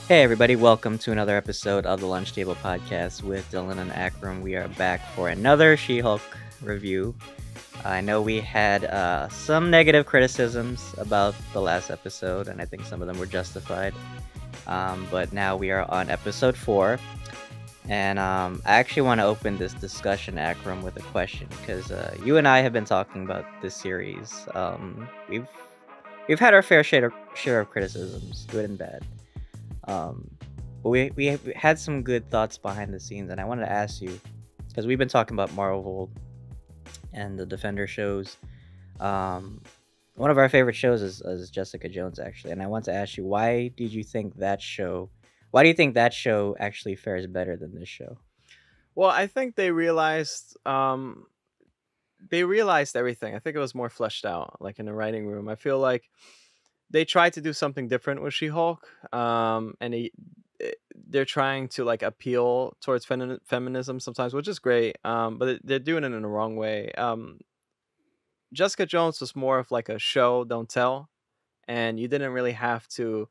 Hey everybody, welcome to another episode of the Lunch Table Podcast with Dylan and Akram. We are back for another She-Hulk review. I know we had some negative criticisms about the last episode, and I think some of them were justified. But now we are on episode 4, and I actually want to open this discussion, Akram, with a question, because you and I have been talking about this series. We've had our fair share of criticisms, good and bad. Um, but we have had some good thoughts behind the scenes, and I wanted to ask you, because we've been talking about Marvel and the Defender shows. Um, One of our favorite shows is Jessica Jones, actually, and I want to ask you, why do you think that show actually fares better than this show? Well, I think they realized everything. I think it was more fleshed out, like in the writing room. I feel like they tried to do something different with She-Hulk, and they're trying to like appeal towards feminism sometimes, which is great. But they're doing it in the wrong way. Jessica Jones was more of like a show, don't tell, and you didn't really have to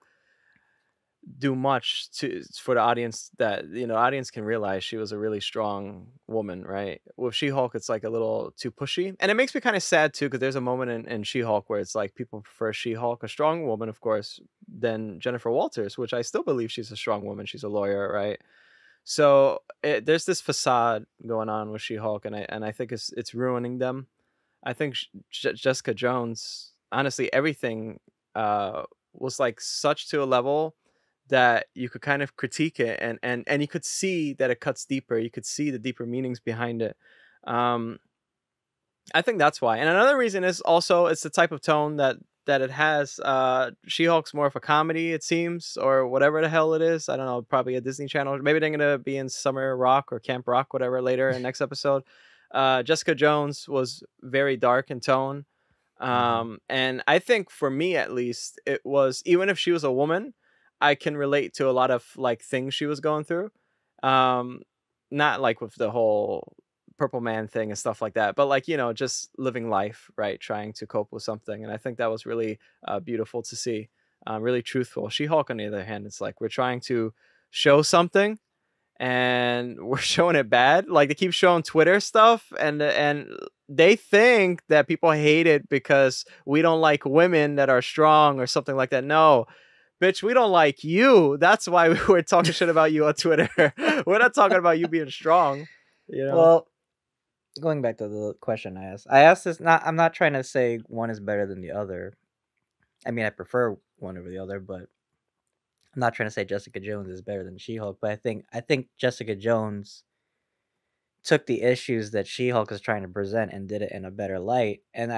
do much to for the audience that audience can realize she was a really strong woman, right? With She-Hulk, it's like a little too pushy, and it makes me kind of sad too because there's a moment in She-Hulk where it's like people prefer She-Hulk, a strong woman, of course, than Jennifer Walters, which I still believe she's a strong woman. She's a lawyer, right? So there's this facade going on with She-Hulk, and I think it's ruining them. I think Jessica Jones, honestly, everything was like such to a level that you could kind of critique it, and you could see that it cuts deeper. You could see the deeper meanings behind it. Um, I think that's why. And another reason is also it's the type of tone that it has. She-Hulk's more of a comedy, it seems, or whatever the hell it is. I don't know, probably a Disney Channel. Maybe they're gonna be in Summer Rock or Camp Rock, whatever, later in next episode. Jessica Jones was very dark in tone. Hmm. And I think for me at least, it was, even if she was a woman, I can relate to a lot of like things she was going through. Um, Not like with the whole Purple Man thing and stuff like that, but like, just living life, right? Trying to cope with something. And I think that was really beautiful to see, really truthful. She Hulk, on the other hand, it's like we're trying to show something and we're showing it bad. Like they keep showing Twitter stuff, and they think that people hate it because we don't like women that are strong or something like that. No, bitch, we don't like you. That's why we were talking shit about you on Twitter. We're not talking about you being strong, you know? Well, going back to the question I asked this not. I'm not trying to say one is better than the other. I mean, I prefer one over the other, but I'm not trying to say Jessica Jones is better than She-Hulk, but I think Jessica Jones took the issues that She-Hulk is trying to present and did it in a better light. And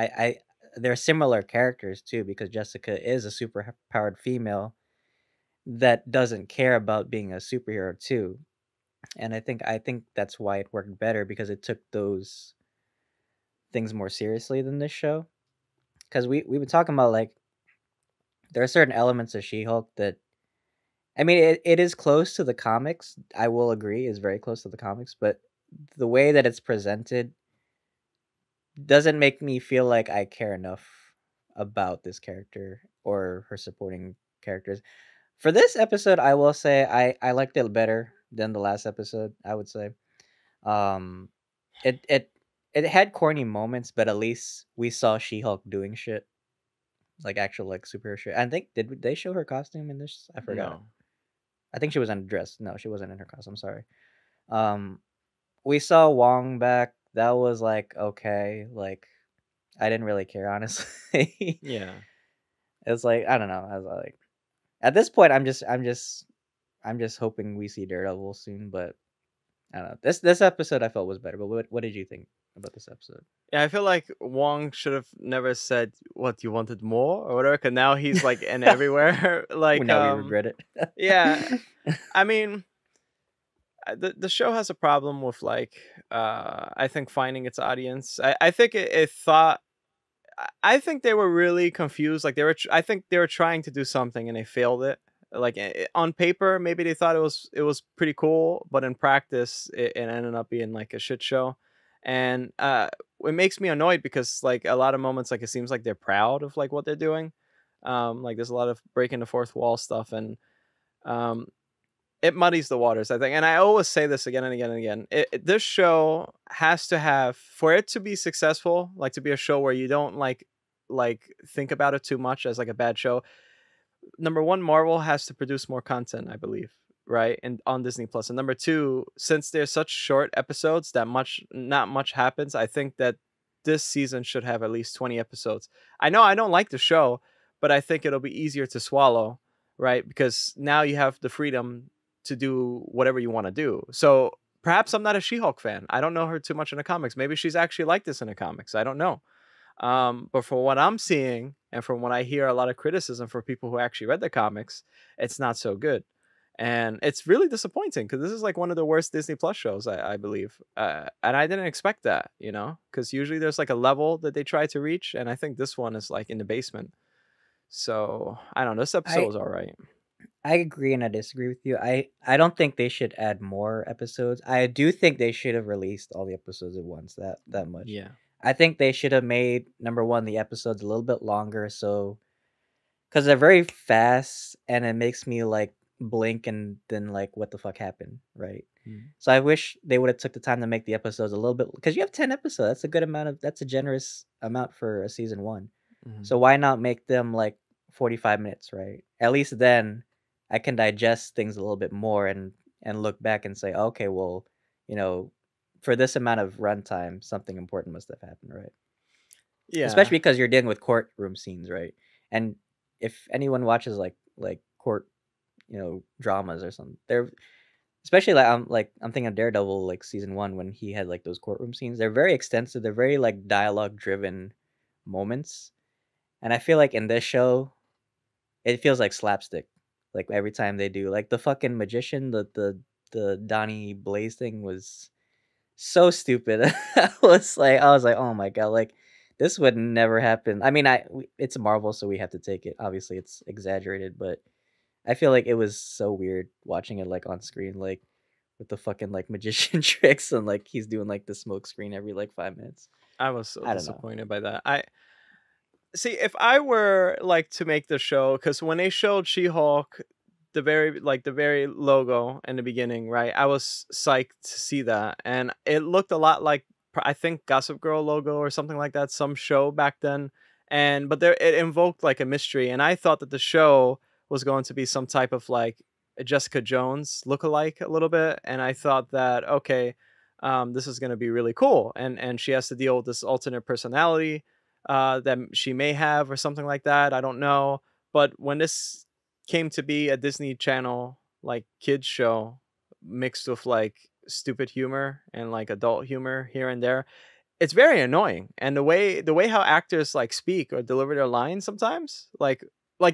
they're similar characters too, because Jessica is a super powered female that doesn't care about being a superhero too. And I think that's why it worked better, because it took those things more seriously than this show. Because we've been talking about, like, there are certain elements of She-Hulk that, I mean, it is close to the comics. I will agree, is very close to the comics, but the way that it's presented doesn't make me feel like I care enough about this character or her supporting characters. For this episode, I will say I liked it better than the last episode, I would say. Um it it it had corny moments, but at least we saw She-Hulk doing shit, like actual like superhero shit. I think, did they show her costume in this? I forgot. No. I think she was in a dress. No, she wasn't in her costume. Sorry. Um, we saw Wong back. That was like okay. Like, I didn't really care, honestly. Yeah. It's like, I don't know. I was like, at this point, I'm just hoping we see Daredevil soon. But I don't know. This episode I felt was better. But what did you think about this episode? Yeah, I feel like Wong should have never said what you wanted more or whatever, because now he's like in everywhere. Well, Like, now we regret it. yeah. I mean, the show has a problem with like I think finding its audience. I think it thought I think they were really confused. Like I think they were trying to do something and they failed it. Like on paper, maybe they thought it was pretty cool, but in practice, it ended up being like a shit show. And it makes me annoyed because like a lot of moments, like it seems like they're proud of like what they're doing. Like there's a lot of breaking the fourth wall stuff, and Um, it muddies the waters, I think, and I always say this again and again and again. This show has to have, for it to be successful, like to be a show where you don't like think about it too much as like a bad show. Number one, Marvel has to produce more content, I believe, right? And on Disney Plus. And number two, since they're such short episodes that not much happens, I think that this season should have at least 20 episodes. I know I don't like the show, but I think it'll be easier to swallow, right? Because now you have the freedom to do whatever you want to do. So perhaps I'm not a She-Hulk fan. I don't know her too much in the comics. Maybe she's actually like this in the comics. I don't know. But from what I'm seeing and from what I hear a lot of criticism for people who actually read the comics, it's not so good. And it's really disappointing because this is like one of the worst Disney Plus shows, I believe. And I didn't expect that, because usually there's like a level that they try to reach. And I think this one is like in the basement. So I don't know. This episode I was all right. I agree and I disagree with you. I don't think they should add more episodes. I do think they should have released all the episodes at once. That much. Yeah. I think they should have made number one the episodes a little bit longer, so because they're very fast and it makes me like blink and then like what the fuck happened, right? Mm. So I wish they would have took the time to make the episodes a little bit because you have 10 episodes. That's a good amount of that's a generous amount for a season one. Mhm. So why not make them like 45 minutes, right? At least then I can digest things a little bit more and look back and say, okay, well, you know, for this amount of runtime, something important must have happened, right? Yeah. Especially because you're dealing with courtroom scenes, right? And if anyone watches like court, dramas or something, they're especially like I'm thinking of Daredevil like season 1 when he had like those courtroom scenes. They're very extensive. They're very like dialogue driven moments. And I feel like in this show, it feels like slapstick. Like every time they do, like the fucking magician, the Donnie Blaze thing was so stupid. I was like, oh my god, like this would never happen. I mean, it's Marvel, so we have to take it. Obviously, it's exaggerated, but I feel like it was so weird watching it like on screen, like with the fucking like magician tricks and like he's doing like the smoke screen every like 5 minutes. I was so I don't know. disappointed by that. I see if I were like to make the show, because when they showed She-Hulk, the very logo in the beginning, right? I was psyched to see that, and it looked a lot like I think Gossip Girl logo or something like that, some show back then. And but there it invoked like a mystery, and I thought that the show was going to be some type of like a Jessica Jones lookalike a little bit, and I thought that okay, this is going to be really cool, and she has to deal with this alternate personality that she may have or something like that. I don't know. But when this came to be a Disney Channel like kids show mixed with like stupid humor and like adult humor here and there, it's very annoying. And the way how actors like speak or deliver their lines sometimes, like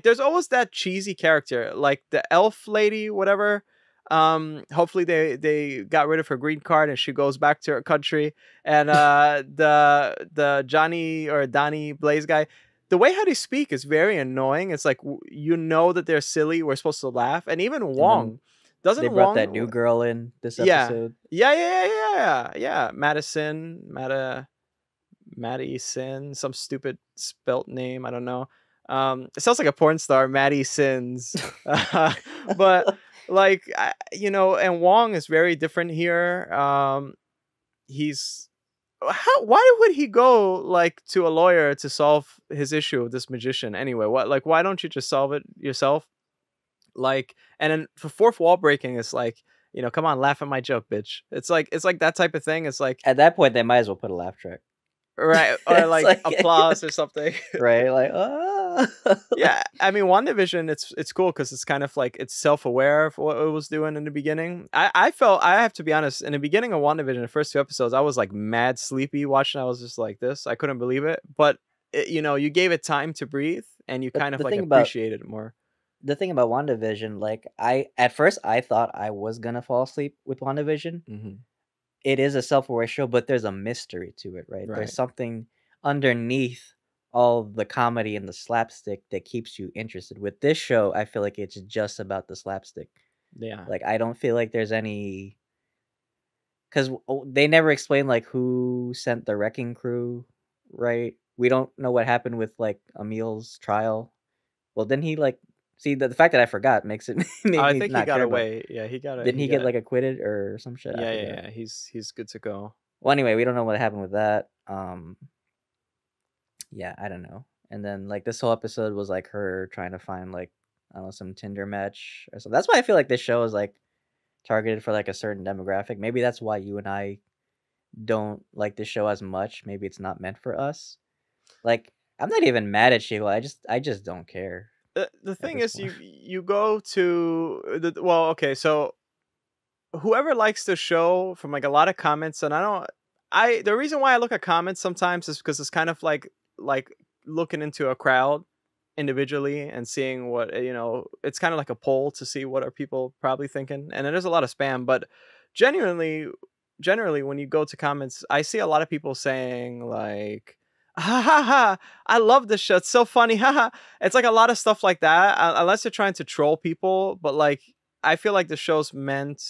there's always that cheesy character, like the elf lady, whatever. Hopefully they got rid of her green card and she goes back to her country. And the Johnny or Donnie Blaze guy, the way how they speak is very annoying. It's like that they're silly. We're supposed to laugh. And even And then Wong, they doesn't brought that Wong? new girl in this Yeah, episode. yeah. Maddie Sin, some stupid spelt name. I don't know. It sounds like a porn star, Maddie Sins. But like, and Wong is very different here. He's why would he go like to a lawyer to solve his issue with this magician anyway? Why don't you just solve it yourself? Like, and then for fourth wall breaking, it's like, come on, laugh at my joke, bitch. It's like that type of thing. It's like, At that point, they might as well put a laugh track. right, or It's like like applause or something. right, like ah. Yeah, I mean, WandaVision, it's cool because it's kind of like it's self-aware of what it was doing in the beginning. I felt, I have to be honest, in the beginning of WandaVision, the first two episodes, I was like mad sleepy watching. I was just like this, I couldn't believe it. But you gave it time to breathe, and you But kind of the like thing about appreciated it more. WandaVision, like I at first I thought I was gonna fall asleep with WandaVision. Hmm. It is a self-aware show, but there's a mystery to it, right? There's Right. something underneath all the comedy and the slapstick that keeps you interested. With this show, I feel like it's just about the slapstick. Yeah. Like I don't feel like there's any because they never explain like who sent the wrecking crew, right? We don't know what happened with like Emil's trial. Well, didn't he like? See, the fact that I forgot makes it made I me think he not got care about. away. Yeah, Didn't he he get got like acquitted or some shit? I yeah, yeah, forgot. yeah. He's good to go. Well, anyway, we don't know what happened with that. Yeah, I don't know. And then like this whole episode was like her trying to find like I don't know some Tinder match or something. That's why I feel like this show is like targeted for like a certain demographic. Maybe that's why you and I don't like this show as much. Maybe it's not meant for us. Like I'm not even mad at Sheila. I just don't care The at thing this is, point. you go to the well, okay, so whoever likes the show from like a lot of comments, and I don't, I the reason why I look at comments sometimes is because it's kind of like looking into a crowd individually and seeing what it's kind of like a poll to see what are people probably thinking, and there's a lot of spam, but genuinely generally when you go to comments I see a lot of people saying like ha ha ha, I love this show, it's so funny, haha. It's like a lot of stuff like that, unless you're trying to troll people, but like I feel like the show's meant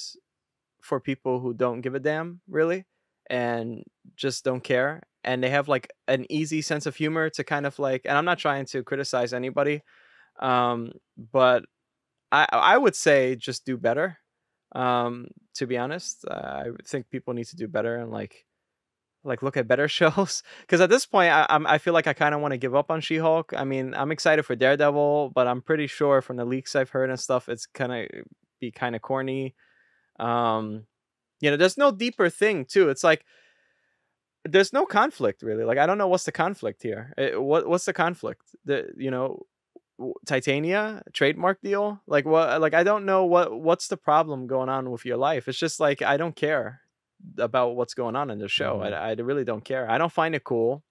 for people who don't give a damn really and just don't care, and they have like an easy sense of humor to kind of like, and I'm not trying to criticize anybody, but I would say just do better. To be honest, I think people need to do better and like look at better shows, because at this point I feel like I kind of want to give up on She-Hulk. I mean, I'm excited for Daredevil, but I'm pretty sure from the leaks I've heard and stuff it's gonna be kind of corny. um there's no deeper thing too. It's like there's no conflict really. Like I don't know what's the conflict here. What's the conflict? Titania trademark deal. Like what? Like I don't know what's the problem going on with your life. It's just like I don't care about what's going on in the show. Hmm. I really don't care. I don't find it cool.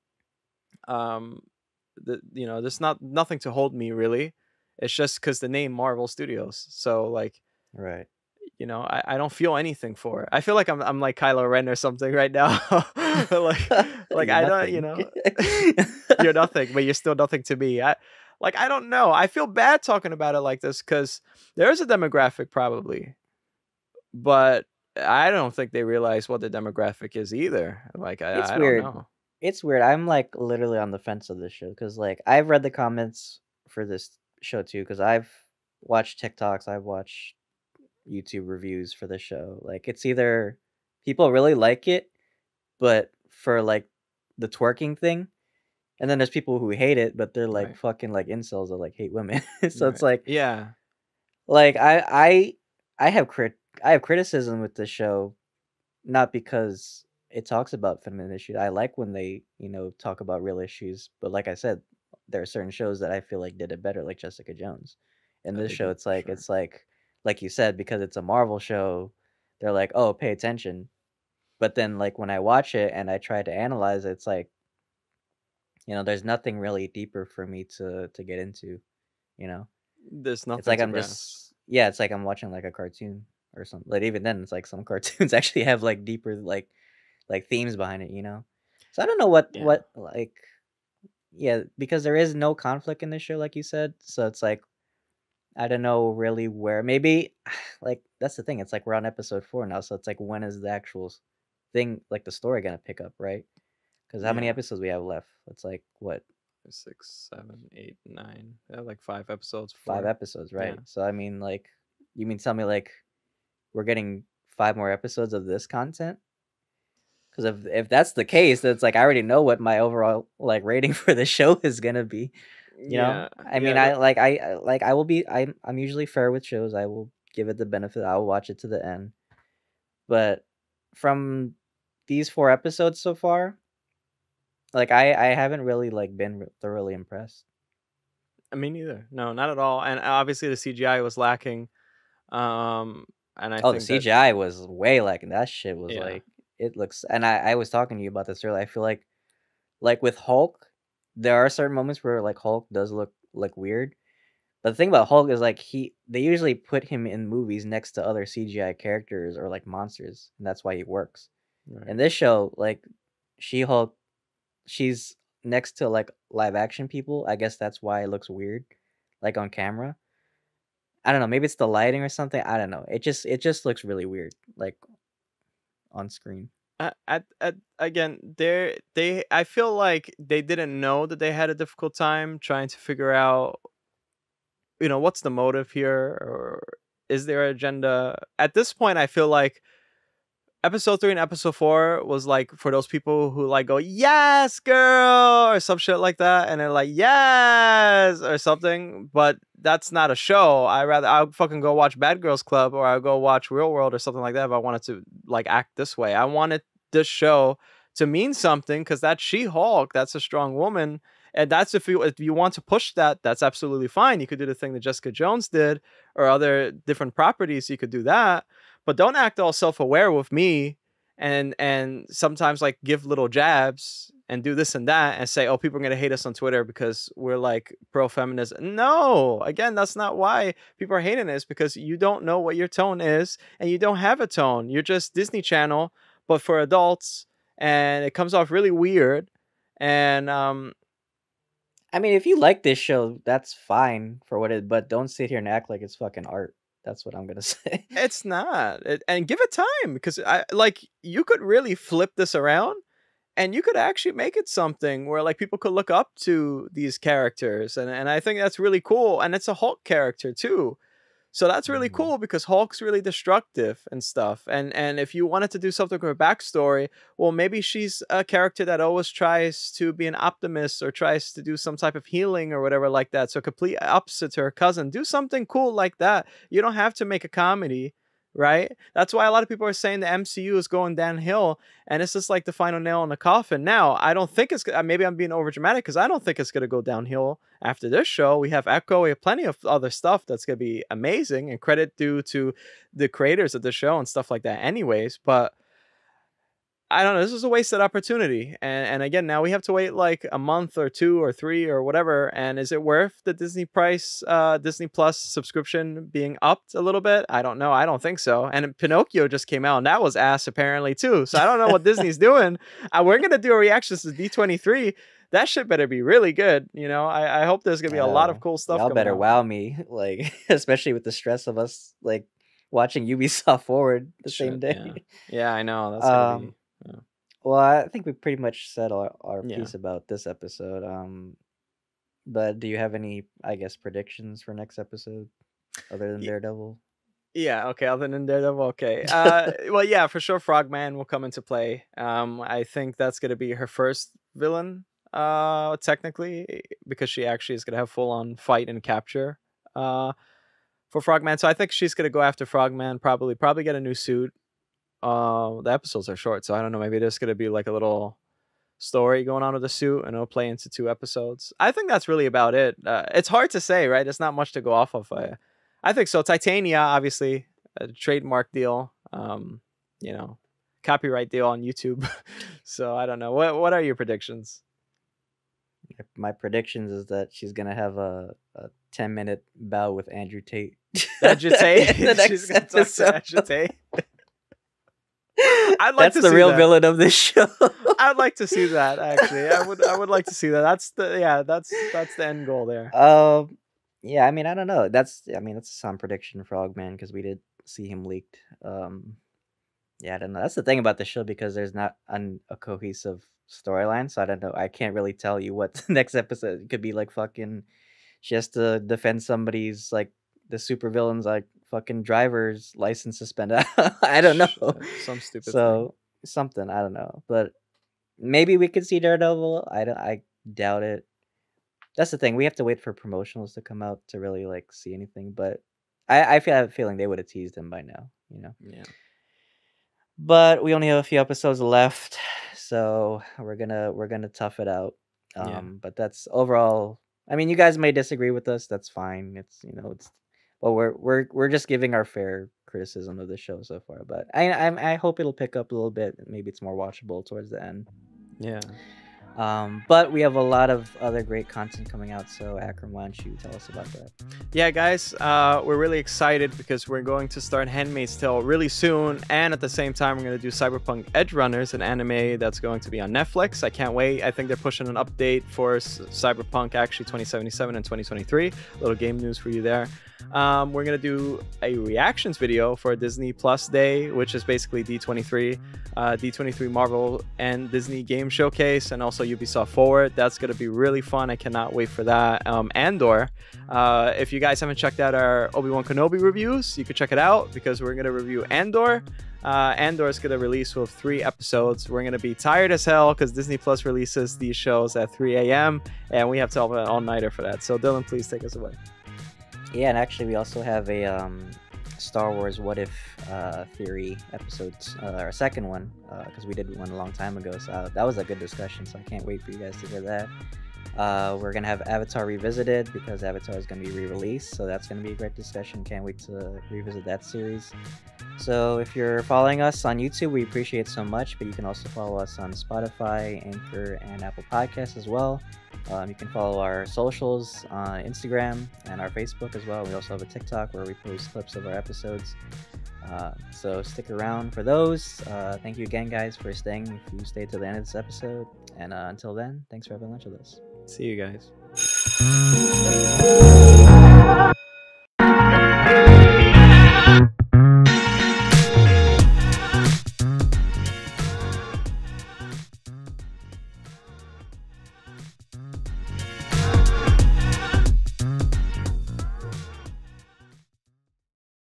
Um, there's nothing to hold me really. It's just because the name Marvel Studios. So like Right. I don't feel anything for it. I feel like I'm like Kylo Ren or something right now. Like You're I don't, nothing. you're nothing, but you're still nothing to me. I don't know. I feel bad talking about it like this because there's a demographic probably, but I don't think they realize what the demographic is either. Like It's I don't weird. know. It's weird. I'm like literally on the fence of this show because like I've read the comments for this show too because I've watched TikToks, I've watched YouTube reviews for the show. Like it's either people really like it, but for like the twerking thing, and then there's people who hate it, but they're like Right. fucking like incels that like hate women. So it's Right. like Yeah. like I have I have criticism with the show not because it talks about feminine issues. I like when they, talk about real issues, but like I said, there are certain shows that I feel like did it better, like Jessica Jones. And this They show, did it's for sure. like you said, because it's a Marvel show, they're like, oh, pay attention. But then, like when I watch it and I try to analyze it, it's like, there's nothing really deeper for me to get into. You know, There's it's nothing like to I'm grasp. just yeah, it's like I'm watching like a cartoon or something. Like even then, it's like some cartoons actually have like deeper like themes behind it. So I don't know Yeah. what like yeah, because there is no conflict in this show like you said. So it's like I don't know really where maybe like that's the thing. It's like we're on episode 4 now, so it's like when is the actual thing like the story going to pick up, right? Cuz how many Yeah. episodes we have left? It's like what, 6, 7, 8, 9. Yeah, like 5 episodes. 5 4. episodes, Yeah. right? So I mean like you mean tell me like we're getting 5 more episodes of this content? Cuz if that's the case, then it's like I already know what my overall like rating for the show is going to be. You know? Yeah. I mean, Yeah. I will be I'm usually fair with shows. I will give it the benefit. I will watch it to the end. But from these 4 episodes so far, like I haven't really like been thoroughly impressed. Me neither. No, not at all. And obviously the CGI was lacking. Um, and I Oh, the think that CGI was way lacking. That shit was yeah, like it looks and I was talking to you about this earlier. I feel like with Hulk, there are certain moments where like Hulk does look like weird. But the thing about Hulk is like they usually put him in movies next to other CGI characters or like monsters, and that's why he works. In right. this show, like She-Hulk, she's next to like live action people. I guess that's why it looks weird, like on camera. I don't know. Maybe it's the lighting or something. I don't know. It just looks really weird, like on screen. Again, they I feel like they didn't know that they had a difficult time trying to figure out you know, what's the motive here, or is there an agenda? At this point, I feel like episode 3 and episode 4 was like for those people who like go yes girl or some shit like that, and they're like yes or something, but that's not a show. I'll fucking go watch Bad Girls Club, or I'll go watch Real World or something like that if I wanted to like act this way. I wanted this show to mean something, because that's She-Hulk, that's a strong woman, and that's if you want to push that, that's absolutely fine. You could do the thing that Jessica Jones did, or other different properties, you could do that. But don't act all self-aware with me, and sometimes like give little jabs and do this and that and say, oh, people are gonna hate us on Twitter because we're like pro-feminist. No, again, that's not why people are hating it. It's because you don't know what your tone is, and you don't have a tone. You're just Disney Channel, but for adults, and it comes off really weird. And I mean, if you like this show, that's fine for what it. But don't sit here and act like it's fucking art. That's what I'm gonna say. it's not. And give it time, because I like you could really flip this around, and you could actually make it something where like people could look up to these characters, and I think that's really cool. And it's a Hulk character too, so that's really cool, because Hulk's really destructive and stuff. And if you wanted to do something with her backstory, well, maybe she's a character that always tries to be an optimist, or tries to do some type of healing or whatever like that. So complete opposite to her cousin. Do something cool like that. You don't have to make a comedy, right? That's why a lot of people are saying the MCU is going downhill, and it's just like the final nail in the coffin. Now, I don't think it's, maybe I'm being over dramatic, because I don't think it's going to go downhill after this show. We have Echo, we have plenty of other stuff that's going to be amazing, and credit due to the creators of the show and stuff like that anyways. But I don't know, this is a wasted opportunity. And again, now we have to wait like a month or 2 or 3 or whatever. And is it worth the Disney Plus subscription being upped a little bit? I don't know. I don't think so. And Pinocchio just came out, and that was ass apparently too. So I don't know what Disney's doing. We're going to do a reaction to D23. That shit better be really good. You know, I hope there's going to be a lot of cool stuff. Y'all better out. wow me, like, especially with the stress of us like watching Ubisoft Forward the same day. Yeah, I know. That's going to be... Yeah. Well, I think we pretty much said our piece about this episode. But do you have any, I guess, predictions for next episode other than Daredevil? Yeah, okay, other than Daredevil, okay. Well, yeah, for sure Frogman will come into play. I think that's going to be her first villain, technically, because she actually is going to have full-on fight and capture for Frogman. So I think she's going to go after Frogman, probably get a new suit. The episodes are short, so I don't know, maybe there's gonna be like a little story going on with the suit, and it'll play into 2 episodes. I think that's really about it. It's hard to say, right? There's not much to go off of. I think so. Titania, obviously, a trademark deal, you know, copyright deal on YouTube. So I don't know. What are your predictions? My predictions is that she's gonna have a 10-minute bout with Andrew Tate. Andrew Tate? The next she's gonna talk to Andrew Tate? That's the real villain of this show. I'd like to see that, actually. I would like to see that. That's the end goal there. Yeah, I mean, I don't know. That's a sound prediction, Frogman, because we did see him leaked. Yeah, I don't know. That's the thing about the show, because there's not a cohesive storyline, so I don't know. I can't really tell you what the next episode could be. Like, fucking, she has to defend somebody's, like, the supervillain's like fucking driver's license suspended. I don't know. Some stupid thing. Something, I don't know. But maybe we could see Daredevil. I doubt it. That's the thing. We have to wait for promotionals to come out to really like see anything. But I have a feeling they would have teased him by now, you know? Yeah. But we only have a few episodes left, so we're gonna tough it out. But that's overall, I mean, you guys may disagree with us. That's fine. It's, you know, but we're just giving our fair criticism of the show so far. But I hope it'll pick up a little bit. Maybe it's more watchable towards the end. Yeah. But we have a lot of other great content coming out. So Akram, why don't you tell us about that? Yeah, guys, we're really excited because we're going to start Handmaid's Tale really soon, and at the same time we're going to do Cyberpunk Edge Runners, an anime that's going to be on Netflix. I can't wait. I think they're pushing an update for Cyberpunk actually 2077 and 2023. A little game news for you there. We're going to do a reactions video for Disney Plus Day, which is basically D23 Marvel and Disney Game Showcase, and also also Ubisoft Forward. That's going to be really fun. I cannot wait for that. Andor, if you guys haven't checked out our Obi-Wan Kenobi reviews, you can check it out because we're going to review Andor. Andor is going to release with 3 episodes. We're going to be tired as hell because Disney Plus releases these shows at 3 a.m. and we have to have an all-nighter for that. So Dylan, please take us away. Yeah, and actually we also have a Star Wars What If theory episodes, our second one, because we did one a long time ago. So that was a good discussion. So I can't wait for you guys to hear that. We're gonna have Avatar Revisited because Avatar is gonna be re-released, so that's gonna be a great discussion. Can't wait to revisit that series. So if you're following us on YouTube, we appreciate it so much, but you can also follow us on Spotify, Anchor, and Apple Podcasts as well. You can follow our socials on Instagram and our Facebook as well. We also have a TikTok where we post clips of our episodes. So stick around for those. Thank you again, guys, for staying if you stayed to the end of this episode. And until then, thanks for having lunch with us. See you guys.